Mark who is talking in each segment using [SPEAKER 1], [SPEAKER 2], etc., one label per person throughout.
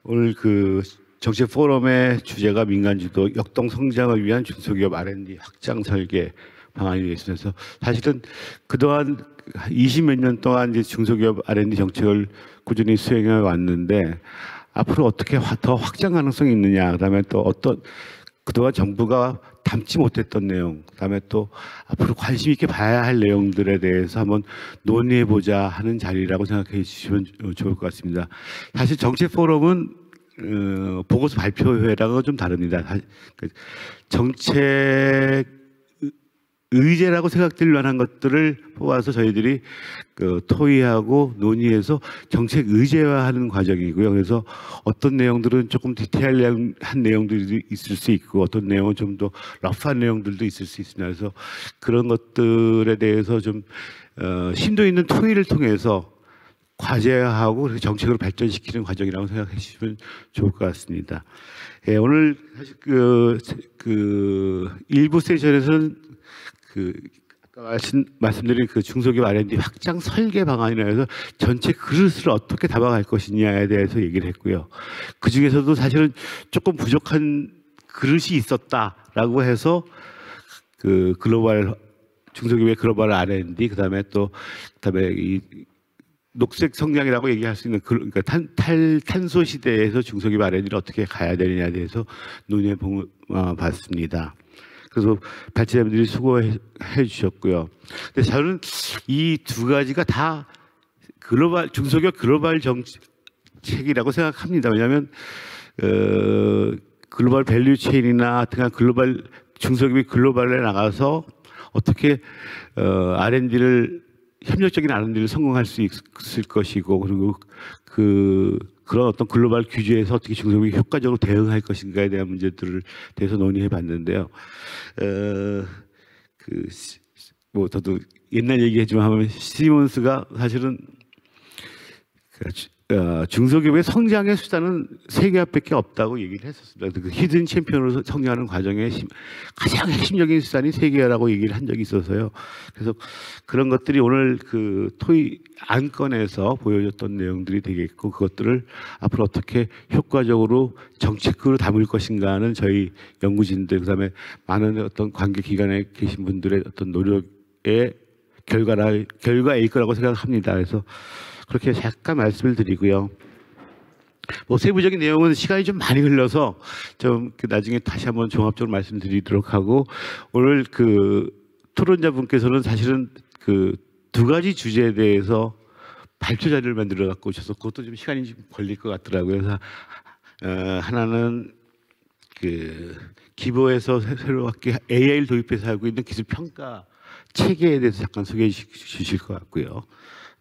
[SPEAKER 1] 오늘 그 정책 포럼의 주제가 민간주도 역동 성장을 위한 중소기업 R&D 확장 설계 방안이 되어 있어서 사실은 그동안 20몇 년 동안 이제 중소기업 R&D 정책을 꾸준히 수행해 왔는데 앞으로 어떻게 더 확장 가능성이 있느냐, 그다음에 또 어떤 그동안 정부가 담지 못했던 내용, 그다음에 또 앞으로 관심 있게 봐야 할 내용들에 대해서 한번 논의해 보자 하는 자리라고 생각해 주시면 좋을 것 같습니다. 사실 정책 포럼은 보고서 발표회랑은 좀 다릅니다. 정책 의제라고 생각될 만한 것들을 뽑아서 저희들이 토의하고 논의해서 정책 의제화하는 과정이고요. 그래서 어떤 내용들은 조금 디테일한 내용들이 있을 수 있고 어떤 내용은 좀 더 러프한 내용들도 있을 수 있습니다. 그래서 그런 것들에 대해서 좀 심도 있는 토의를 통해서 과제화하고 정책으로 발전시키는 과정이라고 생각해 주시면 좋을 것 같습니다. 예, 오늘 사실 그 일부 세션에서는 아까 말씀드린 그 중소기업 R&D 확장 설계 방안이라 해서 전체 그릇을 어떻게 담아갈 것이냐에 대해서 얘기를 했고요. 그 중에서도 사실은 조금 부족한 그릇이 있었다라고 해서 그 글로벌 중소기업의 글로벌 R&D 그다음에 이 녹색 성장이라고 얘기할 수 있는 그러니까 탄소 시대에서 중소기업 R&D를 어떻게 가야 되느냐에 대해서 논의해 봤습니다. 그래서 발제자분들이 수고해 주셨고요. 근데 저는 이 두 가지가 다 중소기업 글로벌 정책이라고 생각합니다. 왜냐하면 글로벌 밸류 체인이나 등한 글로벌 중소기업이 글로벌에 나가서 어떻게 R&D를 협력적인 R&D를 성공할 수 있을 것이고 그리고 그런 어떤 글로벌 규제에서 어떻게 중소기업이 효과적으로 대응할 것인가에 대한 문제들을 대해서 논의해 봤는데요. 뭐 저도 옛날 얘기했지만 하면 시몬스가 사실은 중소기업의 성장의 수단은 세 개밖에 없다고 얘기를 했었습니다. 그 히든 챔피언으로 성장하는 과정에 가장 핵심적인 수단이 세 개라고 얘기를 한 적이 있어서요. 그래서 그런 것들이 오늘 그 토의 안건에서 보여줬던 내용들이 되겠고 그것들을 앞으로 어떻게 효과적으로 정책으로 담을 것인가는 저희 연구진들 그다음에 많은 어떤 관계 기관에 계신 분들의 어떤 노력의 결과일 거라고 생각합니다. 그래서 그렇게 잠깐 말씀을 드리고요. 뭐 세부적인 내용은 시간이 좀 많이 흘러서 좀 나중에 다시 한번 종합적으로 말씀드리도록 하고 오늘 그 토론자분께서는 사실은 그 두 가지 주제에 대해서 발표 자료를 만들어 갖고 오셔서 그것도 좀 시간이 좀 걸릴 것 같더라고요. 그래서 하나는 그 기보에서 새롭게 AI를 도입해서 하고 있는 기술 평가 체계에 대해서 잠깐 소개해 주실 것 같고요.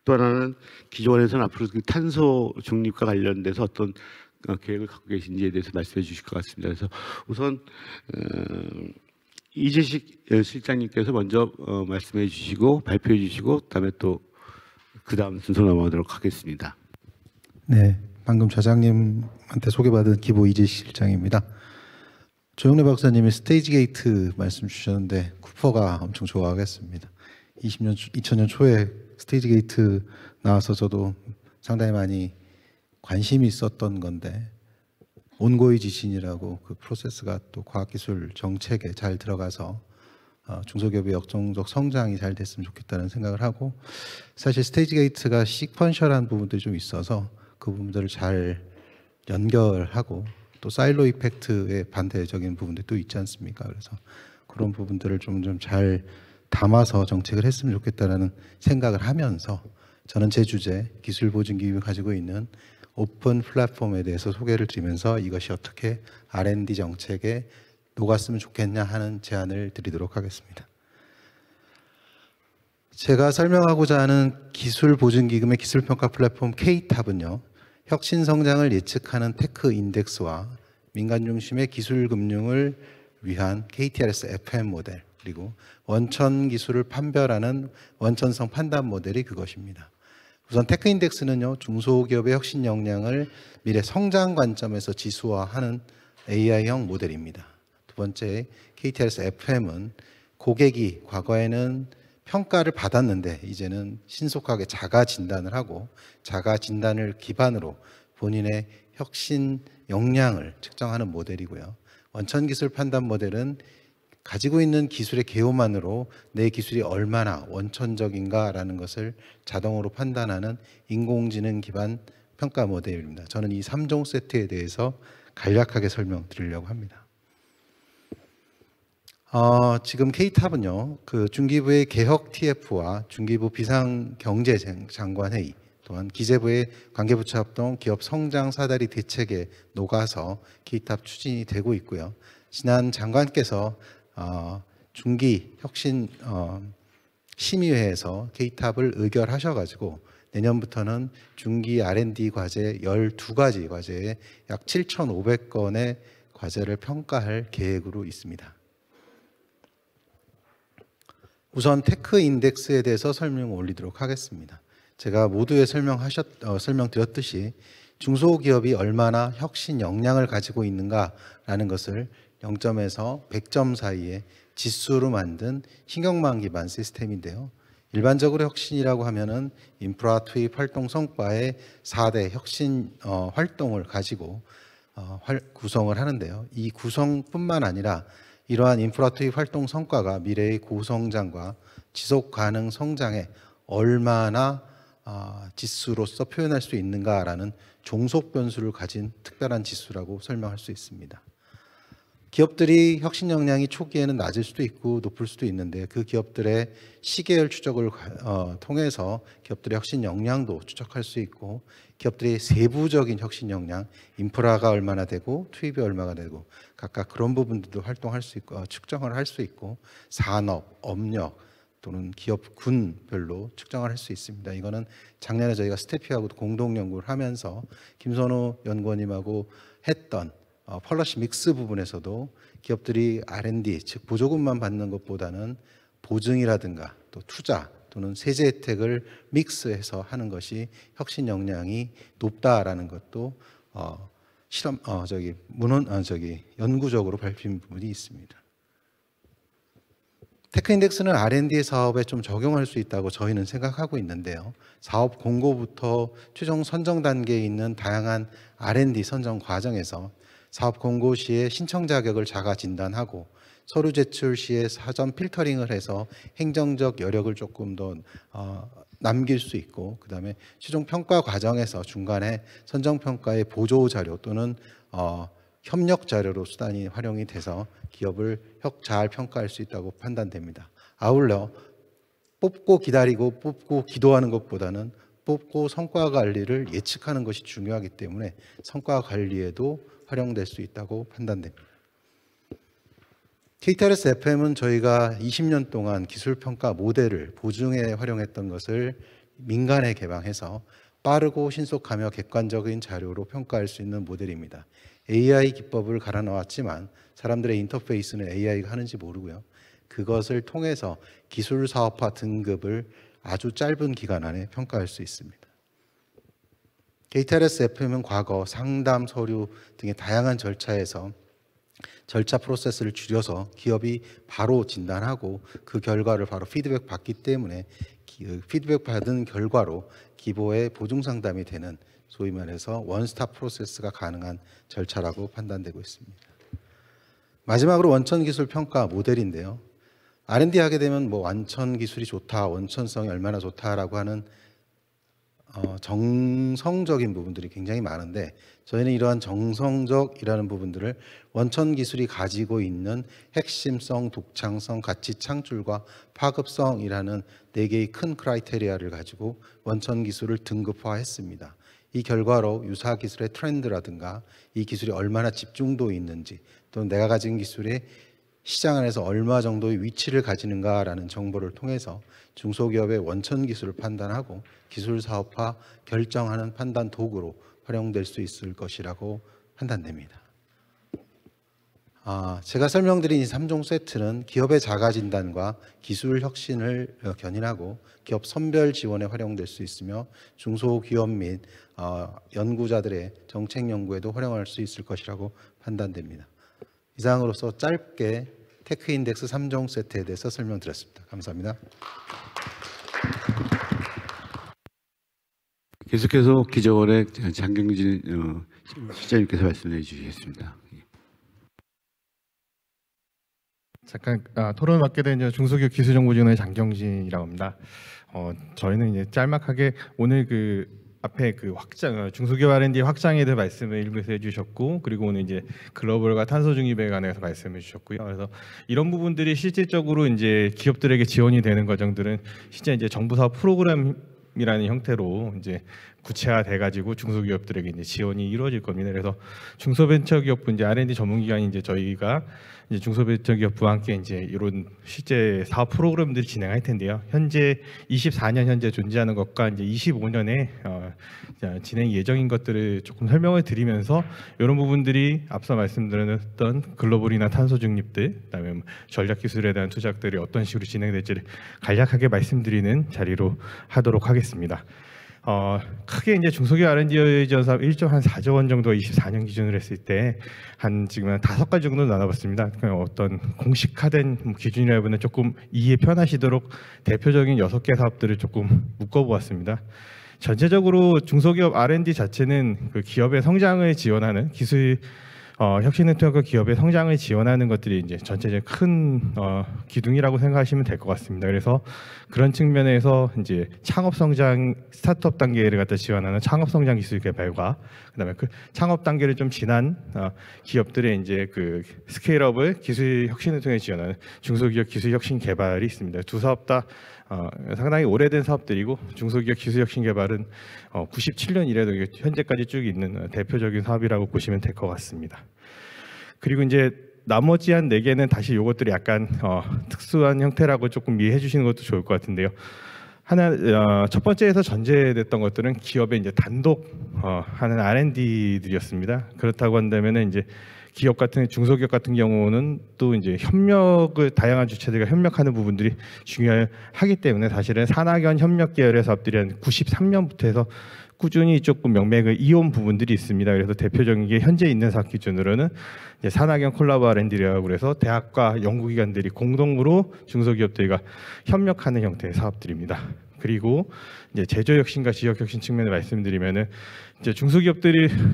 [SPEAKER 1] 또 하나는 기존에서는 앞으로 탄소 중립과 관련돼서 어떤 계획을 갖고 계신지에 대해서 말씀해 주실 것 같습니다. 그래서 우선 이재식 실장님께서 먼저 말씀해 주시고 발표해 주시고 그다음에 또 그다음 순서 넘어가도록 하겠습니다.
[SPEAKER 2] 네, 방금 차장님한테 소개받은 기보 이재식 실장입니다. 조영래 박사님이 스테이지 게이트 말씀 주셨는데 쿠퍼가 엄청 좋아하겠습니다. 2000년 초에 스테이지 게이트 나와서 저도 상당히 많이 관심이 있었던 건데 온고이 지신이라고 그 프로세스가 또 과학기술 정책에 잘 들어가서 중소기업의 역동적 성장이 잘 됐으면 좋겠다는 생각을 하고 사실 스테이지 게이트가 시퀀셜한 부분들이 좀 있어서 그 부분들을 잘 연결하고 또 사일로 이펙트의 반대적인 부분들이 또 있지 않습니까? 그래서 그런 부분들을 좀 잘 담아서 정책을 했으면 좋겠다라는 생각을 하면서 저는 제 주제 기술보증기금이 가지고 있는 오픈 플랫폼에 대해서 소개를 드리면서 이것이 어떻게 R&D 정책에 녹았으면 좋겠냐 하는 제안을 드리도록 하겠습니다. 제가 설명하고자 하는 기술보증기금의 기술평가 플랫폼 K탑은요. 혁신 성장을 예측하는 테크 인덱스와 민간 중심의 기술금융을 위한 KTRS FM 모델 그리고 원천 기술을 판별하는 원천성 판단 모델이 그것입니다. 우선 테크 인덱스는요. 중소기업의 혁신 역량을 미래 성장 관점에서 지수화하는 AI형 모델입니다. 두 번째 KTRS FM은 고객이 과거에는 평가를 받았는데 이제는 신속하게 자가 진단을 하고 자가 진단을 기반으로 본인의 혁신 역량을 측정하는 모델이고요. 원천 기술 판단 모델은 가지고 있는 기술의 개요만으로 내 기술이 얼마나 원천적인가라는 것을 자동으로 판단하는 인공지능 기반 평가 모델입니다. 저는 이 3종 세트에 대해서 간략하게 설명드리려고 합니다. 지금 K탑은요, 그 중기부의 개혁 TF와 중기부 비상경제장관회의 또한 기재부의 관계부처 합동 기업 성장 사다리 대책에 녹아서 K탑 추진이 되고 있고요. 지난 장관께서 중기 혁신 심의회에서 K탑을 의결하셔가지고 내년부터는 중기 R&D 과제 12가지 과제에 약 7,500건의 과제를 평가할 계획으로 있습니다. 우선 테크 인덱스에 대해서 설명을 올리도록 하겠습니다. 제가 모두에 설명드렸듯이 중소기업이 얼마나 혁신 역량을 가지고 있는가라는 것을 0점에서 100점 사이에 지수로 만든 신경망 기반 시스템인데요. 일반적으로 혁신이라고 하면은 인프라 투입 활동 성과의 4대 혁신 활동을 가지고 구성을 하는데요. 이 구성뿐만 아니라 이러한 인프라 투입 활동 성과가 미래의 고성장과 지속 가능 성장에 얼마나 지수로서 표현할 수 있는가라는 종속 변수를 가진 특별한 지수라고 설명할 수 있습니다. 기업들이 혁신 역량이 초기에는 낮을 수도 있고 높을 수도 있는데 그 기업들의 시계열 추적을 통해서 기업들의 혁신 역량도 추적할 수 있고 기업들의 세부적인 혁신 역량, 인프라가 얼마나 되고 투입이 얼마가 되고 각각 그런 부분들도 활동할 수 있고 측정을 할 수 있고 산업, 업력 또는 기업군별로 측정을 할 수 있습니다. 이거는 작년에 저희가 스태피하고도 공동 연구를 하면서 김선호 연구원님하고 했던 펄러시 믹스 부분에서도 기업들이 R&D, 즉 보조금만 받는 것보다는 보증이라든가 또 투자 또는 세제 혜택을 믹스해서 하는 것이 혁신 역량이 높다라는 것도 연구적으로 밝힌 부분이 있습니다. 테크인덱스는 R&D 사업에 좀 적용할 수 있다고 저희는 생각하고 있는데요. 사업 공고부터 최종 선정 단계에 있는 다양한 R&D 선정 과정에서 사업 공고 시에 신청 자격을 자가 진단하고 서류 제출 시에 사전 필터링을 해서 행정적 여력을 조금 더 남길 수 있고 그다음에 최종 평가 과정에서 중간에 선정 평가의 보조 자료 또는 협력 자료로 수단이 활용이 돼서 기업을 잘 평가할 수 있다고 판단됩니다. 아울러 뽑고 기다리고 뽑고 기도하는 것보다는 뽑고 성과 관리를 예측하는 것이 중요하기 때문에 성과 관리에도 활용될 수 있다고 판단됩니다. KTRS FM은 저희가 20년 동안 기술평가 모델을 보증에 활용했던 것을 민간에 개방해서 빠르고 신속하며 객관적인 자료로 평가할 수 있는 모델입니다. AI 기법을 갈아 넣었지만 사람들의 인터페이스는 AI가 하는지 모르고요. 그것을 통해서 기술 사업화 등급을 아주 짧은 기간 안에 평가할 수 있습니다. KTRS FM은 과거 상담, 서류 등의 다양한 절차에서 절차 프로세스를 줄여서 기업이 바로 진단하고 그 결과를 바로 피드백 받기 때문에 피드백 받은 결과로 기보의 보증 상담이 되는 소위 말해서 원스톱 프로세스가 가능한 절차라고 판단되고 있습니다. 마지막으로 원천 기술 평가 모델인데요. R&D 하게 되면 뭐 완천 기술이 좋다, 원천성이 얼마나 좋다라고 하는 정성적인 부분들이 굉장히 많은데 저희는 이러한 정성적이라는 부분들을 원천 기술이 가지고 있는 핵심성, 독창성, 가치 창출과 파급성이라는 4개의 큰 크라이테리아를 가지고 원천 기술을 등급화했습니다. 이 결과로 유사 기술의 트렌드라든가 이 기술이 얼마나 집중도 있는지 또는 내가 가진 기술이 시장 안에서 얼마 정도의 위치를 가지는가라는 정보를 통해서 중소기업의 원천 기술을 판단하고 기술 사업화 결정하는 판단 도구로 활용될 수 있을 것이라고 판단됩니다. 제가 설명드린 이 3종 세트는 기업의 자가 진단과 기술 혁신을 견인하고 기업 선별 지원에 활용될 수 있으며 중소기업 및 연구자들의 정책 연구에도 활용할 수 있을 것이라고 판단됩니다. 이상으로서 짧게 테크인덱스 3종 세트에 대해서 설명드렸습니다. 감사합니다.
[SPEAKER 1] 계속해서 기저원의 장경진 실장님께서 말씀해 주시겠습니다.
[SPEAKER 3] 잠깐 토론을 맡게 된 중소기업 기술정보진흥의 장경진이라고 합니다. 저희는 이제 짤막하게 오늘 그 앞에 그 확장 중소기업 R&D 확장에 대해 말씀을 일부에서 해주셨고, 그리고 오늘 이제 글로벌과 탄소 중립에 관해서 말씀해 주셨고요. 그래서 이런 부분들이 실질적으로 이제 기업들에게 지원이 되는 과정들은 실제 이제 정부 사업 프로그램이라는 형태로 이제 구체화돼 가지고 중소기업들에게 이제 지원이 이루어질 겁니다. 그래서 중소벤처기업부 이제 R&D 전문기관이 이제 저희가 이제 중소벤처기업부와 함께 이제 이런 실제 사업 프로그램들을 진행할 텐데요. 현재 24년 현재 존재하는 것과 이제 25년에 진행 예정인 것들을 조금 설명을 드리면서 이런 부분들이 앞서 말씀드렸던 글로벌이나 탄소 중립들, 그다음에 전략 기술에 대한 투자들이 어떤 식으로 진행될지를 간략하게 말씀드리는 자리로 하도록 하겠습니다. 크게 이제 중소기업 R&D 지원 사업 1조 한 4조 원 정도 24년 기준으로 했을 때 한 지금 한 5가지 정도 나눠봤습니다. 어떤 공식화된 기준이라면 조금 이해 편하시도록 대표적인 6개 사업들을 조금 묶어보았습니다. 전체적으로 중소기업 R&D 자체는 그 기업의 성장을 지원하는 기술 혁신을 통해 기업의 성장을 지원하는 것들이 이제 전체적인 큰 기둥이라고 생각하시면 될 것 같습니다. 그래서 그런 측면에서 이제 창업 성장 스타트업 단계를 갖다 지원하는 창업 성장 기술 개발과 그다음에 그 창업 단계를 좀 지난 기업들의 이제 그 스케일업을 기술 혁신을 통해 지원하는 중소기업 기술 혁신 개발이 있습니다. 두 사업 다 상당히 오래된 사업들이고 중소기업 기술혁신개발은 97년 이래도 현재까지 쭉 있는 대표적인 사업이라고 보시면 될 것 같습니다. 그리고 이제 나머지 한 4개는 다시 이것들이 약간 특수한 형태라고 조금 이해해 주시는 것도 좋을 것 같은데요. 하나 첫 번째에서 전제됐던 것들은 기업의 이제 단독 하는 R&D들이었습니다. 그렇다고 한다면은 이제 기업 같은 중소기업 같은 경우는 또 이제 협력을 다양한 주체들과 협력하는 부분들이 중요하기 때문에 사실은 산학연 협력 계열의 사업들이 한 93년부터 해서 꾸준히 조금 명맥을 이어온 부분들이 있습니다. 그래서 대표적인 게 현재 있는 사업 기준으로는 이제 산학연 콜라보 R&D라고 그래서 대학과 연구기관들이 공동으로 중소기업들과 협력하는 형태의 사업들입니다. 그리고 이제 제조혁신과 지역혁신 측면을 말씀드리면은 이제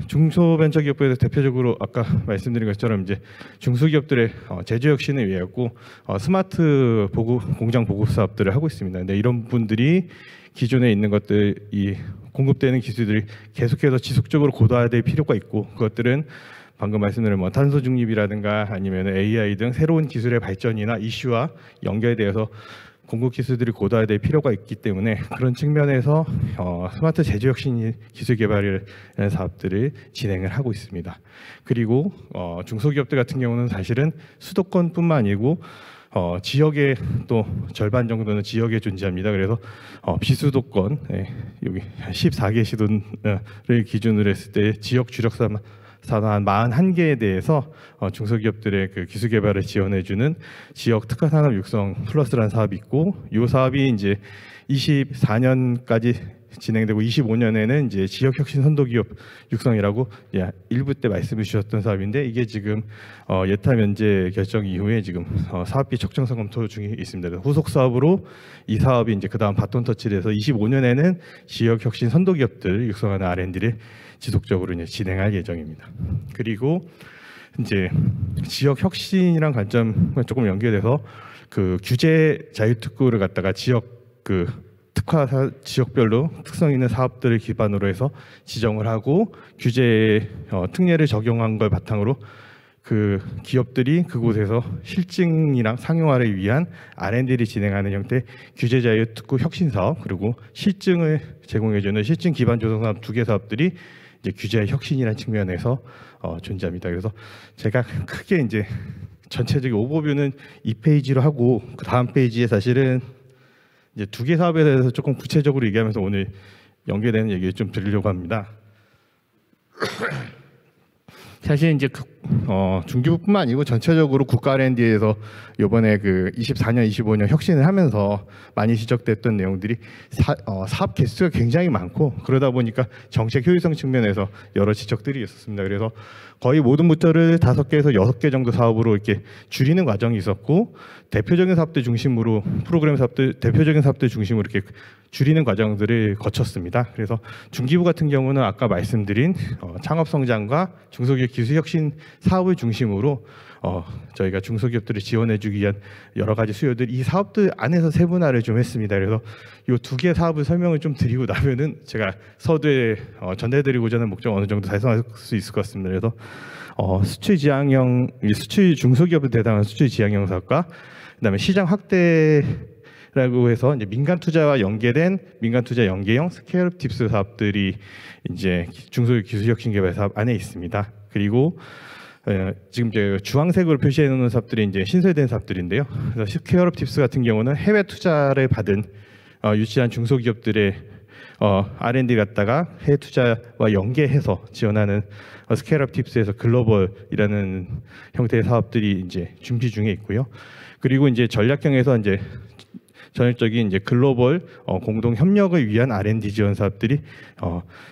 [SPEAKER 3] 중소벤처기업부에서 대표적으로 아까 말씀드린 것처럼 이제 중소기업들의 제조혁신을 위하였고 스마트 공장 보급 사업들을 하고 있습니다. 근데 이런 분들이 기존에 있는 것들 이 공급되는 기술들이 계속해서 지속적으로 고도화될 필요가 있고 그것들은 방금 말씀드린 탄소 중립이라든가 아니면 AI 등 새로운 기술의 발전이나 이슈와 연결되어서 공급 기술들이 고도화될 필요가 있기 때문에 그런 측면에서 스마트 제조혁신 기술 개발이라는 사업들을 진행을 하고 있습니다. 그리고 중소기업들 같은 경우는 사실은 수도권뿐만 아니고 지역의 또 절반 정도는 지역에 존재합니다. 그래서 비수도권 여기 14개 시도를 기준으로 했을 때 지역 주력 산업 한 41개에 대해서 중소기업들의 그 기술 개발을 지원해주는 지역 특화 산업 육성 플러스라는 사업이 있고, 이 사업이 이제 24년까지 진행되고 25년에는 이제 지역 혁신 선도 기업 육성이라고 일부 때 말씀해 주셨던 사업인데 이게 지금 예타 면제 결정 이후에 지금 사업비 적정성 검토 중에 있습니다. 후속 사업으로 이 사업이 이제 그다음 바톤 터치를 해서 25년에는 지역 혁신 선도 기업들 육성하는 R&D를 지속적으로 이제 진행할 예정입니다. 그리고 이제 지역 혁신이란 관점과 조금 연결돼서 그 규제 자유특구를 갖다가 지역 그 특화 지역별로 특성 있는 사업들을 기반으로 해서 지정을 하고 규제 특례를 적용한 걸 바탕으로 그 기업들이 그곳에서 실증이랑 상용화를 위한 R&D를 진행하는 형태 규제 자유 특구 혁신 사업, 그리고 실증을 제공해주는 실증 기반 조성 사업 2개 사업들이 이제 규제 혁신이라는 측면에서 존재합니다. 그래서 제가 크게 이제 전체적인 오버뷰는 2페이지로 하고 그 다음 페이지에 사실은 이제 2개 사업에 대해서 조금 구체적으로 얘기하면서 오늘 연계되는 얘기를 좀 드리려고 합니다. 사실 이제 중기부뿐만 아니고 전체적으로 국가 R&D에서 이번에 그 24년, 25년 혁신을 하면서 많이 지적됐던 내용들이 사업 개수가 굉장히 많고 그러다 보니까 정책 효율성 측면에서 여러 지적들이 있었습니다. 그래서 거의 모든 부처를 5개에서 6개 정도 사업으로 이렇게 줄이는 과정이 있었고 대표적인 사업들 중심으로 프로그램 사업들 대표적인 사업들 중심으로 이렇게 줄이는 과정들을 거쳤습니다. 그래서 중기부 같은 경우는 아까 말씀드린 창업 성장과 중소기업 기술 혁신 사업을 중심으로 저희가 중소기업들을 지원해주기 위한 여러 가지 수요들 이 사업들 안에서 세분화를 좀 했습니다. 그래서 이 2개 사업을 설명을 좀 드리고 나면은 제가 서두에 전달드리고자 하는 목적 어느 정도 달성할 수 있을 것 같습니다. 그래서 수출 지향형 수출 중소기업을 대상한 수출 지향형 사업과 그다음에 시장 확대라고 해서 이제 민간 투자와 연계된 민간 투자 연계형 스케일업 팁스 사업들이 이제 중소기업 기술 혁신 개발 사업 안에 있습니다. 그리고 지금 이제 주황색으로 표시해 놓은 사업들이 이제 신설된 사업들인데요. 그래서 스케일업 팁스 같은 경우는 해외 투자를 받은 유치한 중소기업들의 R&D 갖다가 해외 투자와 연계해서 지원하는 스케일업 팁스에서 글로벌이라는 형태의 사업들이 이제 준비 중에 있고요. 그리고 이제 전략형에서 이제 전형적인 이제 글로벌 공동 협력을 위한 R&D 지원 사업들이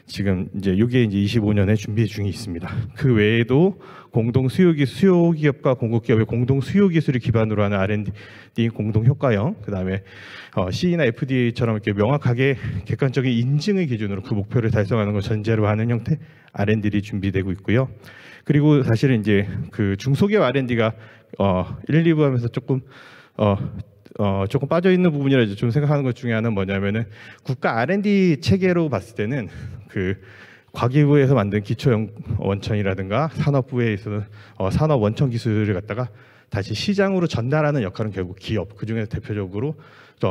[SPEAKER 3] 지금 이제 이게 이제 25년에 준비 중에 있습니다. 그 외에도 공동 수요 기업과 공급 기업의 공동 수요 기술을 기반으로 하는 R&D 공동 효과형, 그다음에 C나 FDA처럼 이렇게 명확하게 객관적인 인증을 기준으로 그 목표를 달성하는 걸 전제로 하는 형태 R&D들이 준비되고 있고요. 그리고 사실은 이제 그 중소기업 R&D가 1, 2부 하면서 조금 조금 빠져 있는 부분이라 좀 생각하는 것 중에 하나는 뭐냐면은 국가 R&D 체계로 봤을 때는 그 과기부에서 만든 기초 원천이라든가 산업부에서는 산업 원천 기술을 갖다가 다시 시장으로 전달하는 역할은 결국 기업, 그 중에서 대표적으로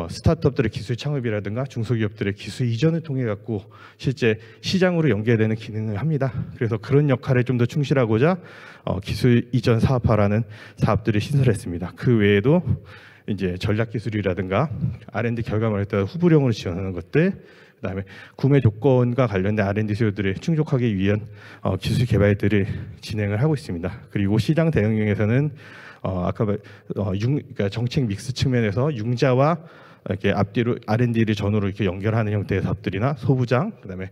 [SPEAKER 3] 스타트업들의 기술 창업이라든가 중소기업들의 기술 이전을 통해 갖고 실제 시장으로 연계되는 기능을 합니다. 그래서 그런 역할에 좀 더 충실하고자 기술 이전 사업화라는 사업들을 신설했습니다. 그 외에도 이제 전략 기술이라든가 R&D 결과물에 따라 후보령으로 지원하는 것들, 그다음에 구매 조건과 관련된 R&D 수요들을 충족하기 위한 기술 개발들을 진행을 하고 있습니다. 그리고 시장 대응형에서는 아까 그러니까 정책 믹스 측면에서 융자와 이렇게 앞뒤로 R&D를 전후로 이렇게 연결하는 형태의 사업들이나 소부장, 그다음에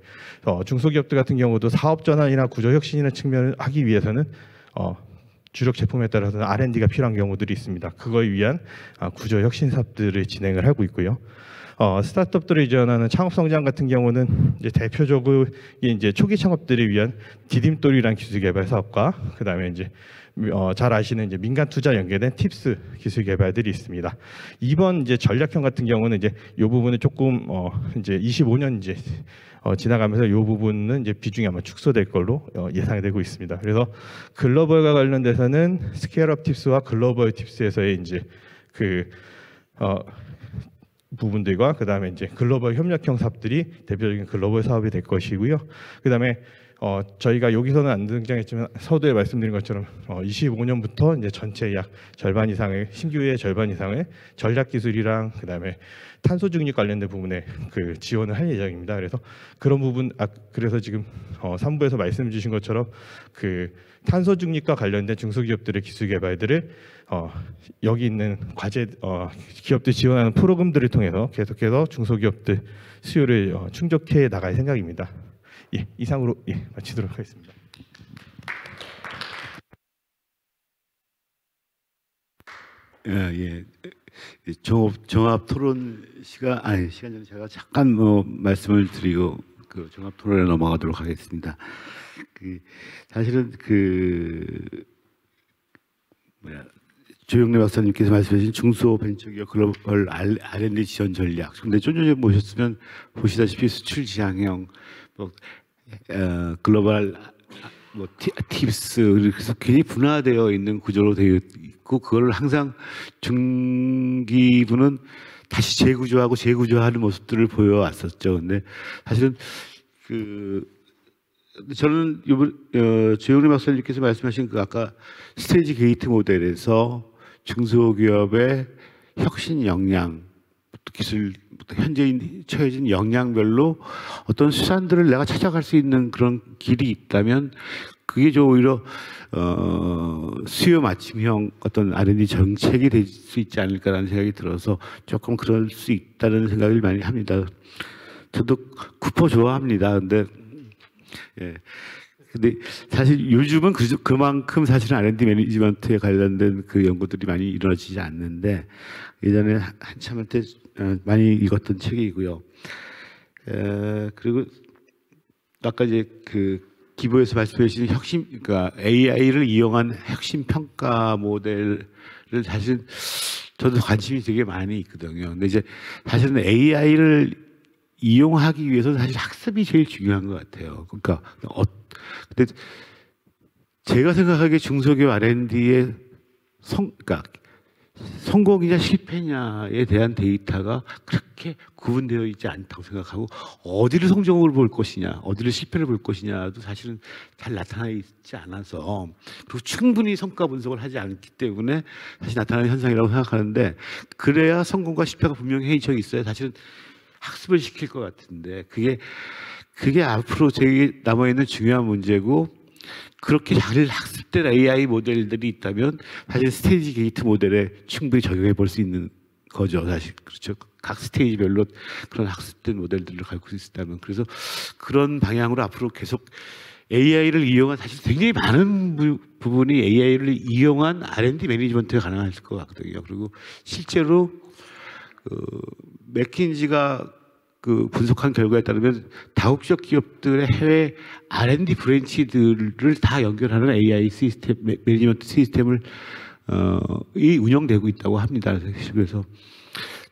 [SPEAKER 3] 중소기업들 같은 경우도 사업 전환이나 구조 혁신이나 측면을 하기 위해서는 주력 제품에 따라서는 R&D가 필요한 경우들이 있습니다. 그걸 위한 구조 혁신 사업들을 진행을 하고 있고요. 스타트업들을 지원하는 창업 성장 같은 경우는 이제 대표적으로 이제 초기 창업들을 위한 디딤돌이란 기술 개발 사업과 그다음에 이제 잘 아시는 이제 민간 투자 연계된 팁스 기술 개발들이 있습니다. 이번 이제 전략형 같은 경우는 이제 이 부분은 조금 이제 25년 이제 지나가면서 이 부분은 이제 비중이 아마 축소될 걸로 예상되고 있습니다. 그래서 글로벌과 관련돼서는 스케일업 팁스와 글로벌 팁스에서의 이제 그 부분들과 그다음에 이제 글로벌 협력형 사업들이 대표적인 글로벌 사업이 될 것이고요. 그다음에 저희가 여기서는 안 등장했지만 서두에 말씀드린 것처럼 25년부터 이제 전체 약 절반 이상의 신규의 절반 이상의 전략 기술이랑 그다음에 탄소 중립 관련된 부분에 그 지원을 할 예정입니다. 그래서 그런 부분 그래서 지금 3부에서 말씀 주신 것처럼 그 탄소 중립과 관련된 중소기업들의 기술 개발들을 여기 있는 과제 기업들 지원하는 프로그램들을 통해서 계속해서 중소기업들 수요를 충족해 나갈 생각입니다. 예, 이상으로 마치도록 하겠습니다.
[SPEAKER 1] 예. 종합 토론 시간 전에 제가 잠깐 말씀을 드리고 그 종합 토론에 넘어가도록 하겠습니다. 사실은 조영래 박사님께서 말씀하신 중소벤처기업 글로벌 R&D 지원 전략. 근데 좀 전에 보셨으면 보시다시피 수출 지향형, 글로벌 팁스, 그래서 굉장히 분화되어 있는 구조로 되어 있고 그걸 항상 중기부는 다시 재구조하는 모습들을 보여왔었죠. 근데 사실은 저는 조영래 박사님께서 말씀하신 아까 스테이지 게이트 모델에서 중소기업의 혁신 역량 기술 현재 처해진 역량별로 어떤 수단들을 내가 찾아갈 수 있는 그런 길이 있다면 그게 좀 오히려 수요 맞춤형 어떤 R&D 정책이 될 수 있지 않을까라는 생각이 들어서 조금 그럴 수 있다는 생각을 많이 합니다. 저도 쿠퍼 좋아합니다. 근데 예. 근데 사실 요즘은 그만큼 사실은 R&D 매니지먼트에 관련된 그 연구들이 많이 이루어지지 않는데 예전에 한참한테 많이 읽었던 책이고요. 그리고 아까 이제 그 기부에서 말씀해 주신 그러니까 AI를 이용한 혁신 평가 모델을 사실 저도 관심이 되게 많이 있거든요. 근데 이제 사실은 AI를 이용하기 위해서 사실 학습이 제일 중요한 것 같아요. 그러니까 근데 제가 생각하기에 중소기업 R&D의 그러니까 성공이냐 실패냐에 대한 데이터가 그렇게 구분되어 있지 않다고 생각하고 어디를 성공을 볼 것이냐, 어디를 실패를 볼 것이냐도 사실은 잘 나타나 있지 않아서 그리고 충분히 성과 분석을 하지 않기 때문에 사실 나타나는 현상이라고 생각하는데 그래야 성공과 실패가 분명히 있어야 사실은 학습을 시킬 것 같은데 그게 앞으로 저희 남아있는 중요한 문제고 그렇게 잘 학습된 AI 모델들이 있다면 사실 스테이지 게이트 모델에 충분히 적용해 볼 수 있는 거죠. 사실 그렇죠. 각 스테이지별로 그런 학습된 모델들을 갖고 있다면 그래서 그런 방향으로 앞으로 계속 AI를 이용한 사실 굉장히 많은 부분이 AI를 이용한 R&D 매니지먼트가 가능할 것 같거든요. 그리고 실제로 맥킨지가 그 분석한 결과에 따르면 다국적 기업들의 해외 R&D 브랜치들을 다 연결하는 AI 시스템, 매니지먼트 시스템을 이 운영되고 있다고 합니다. 그래서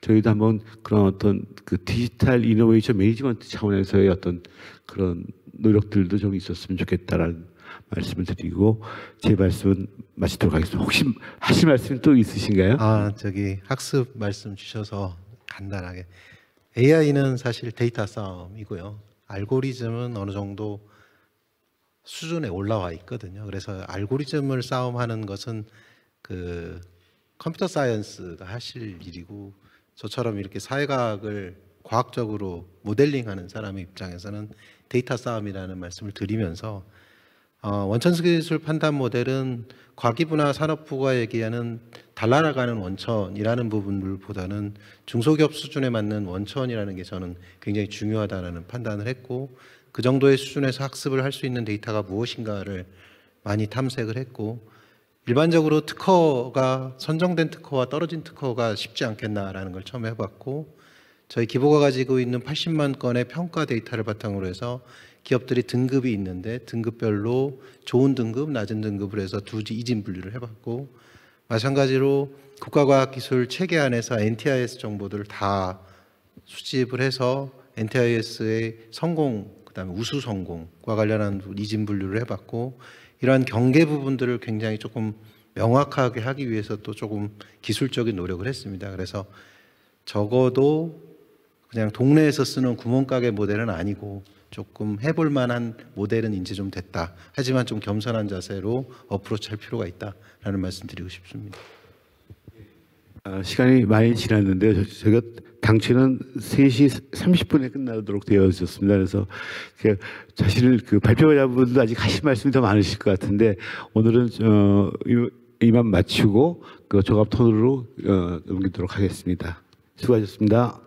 [SPEAKER 1] 저희도 한번 그런 어떤 그 디지털 이노베이션 매니지먼트 차원에서의 어떤 그런 노력들도 좀 있었으면 좋겠다라는 말씀을 드리고 제 말씀은 마치도록 하겠습니다. 혹시 하실 말씀 또 있으신가요?
[SPEAKER 2] 저기 학습 말씀 주셔서 간단하게 AI는 사실 데이터 싸움이고요. 알고리즘은 어느 정도 수준에 올라와 있거든요. 그래서 알고리즘을 싸움하는 것은 그 컴퓨터 사이언스가 하실 일이고 저처럼 이렇게 사회과학을 과학적으로 모델링하는 사람의 입장에서는 데이터 싸움이라는 말씀을 드리면서 원천기술 판단 모델은 과기부나 산업부가 얘기하는 달라나가는 원천이라는 부분들보다는 중소기업 수준에 맞는 원천이라는 게 저는 굉장히 중요하다는 판단을 했고 그 정도의 수준에서 학습을 할 수 있는 데이터가 무엇인가를 많이 탐색을 했고 일반적으로 특허가 선정된 특허와 떨어진 특허가 쉽지 않겠나라는 걸 처음 해봤고 저희 기보가 가지고 있는 80만 건의 평가 데이터를 바탕으로 해서 기업들이 등급이 있는데 등급별로 좋은 등급, 낮은 등급을 해서 이진 분류를 해봤고 마찬가지로 국가과학기술 체계 안에서 NTIS 정보들을 다 수집을 해서 NTIS의 성공, 그다음에 우수 성공과 관련한 이진 분류를 해봤고 이러한 경계 부분들을 굉장히 조금 명확하게 하기 위해서 또 조금 기술적인 노력을 했습니다. 그래서 적어도 그냥 동네에서 쓰는 구멍가게 모델은 아니고 조금 해볼 만한 모델은 이제 좀 됐다. 하지만 좀 겸손한 자세로 어프로치할 필요가 있다라는 말씀 드리고 싶습니다.
[SPEAKER 1] 시간이 많이 지났는데 저희가 당초는 3시 30분에 끝나도록 되어 있었습니다. 그래서 사실 그 발표자분도 아직 하실 말씀이 더 많으실 것 같은데 오늘은 이만 마치고 그 종합 토론으로 넘기도록 하겠습니다. 수고하셨습니다.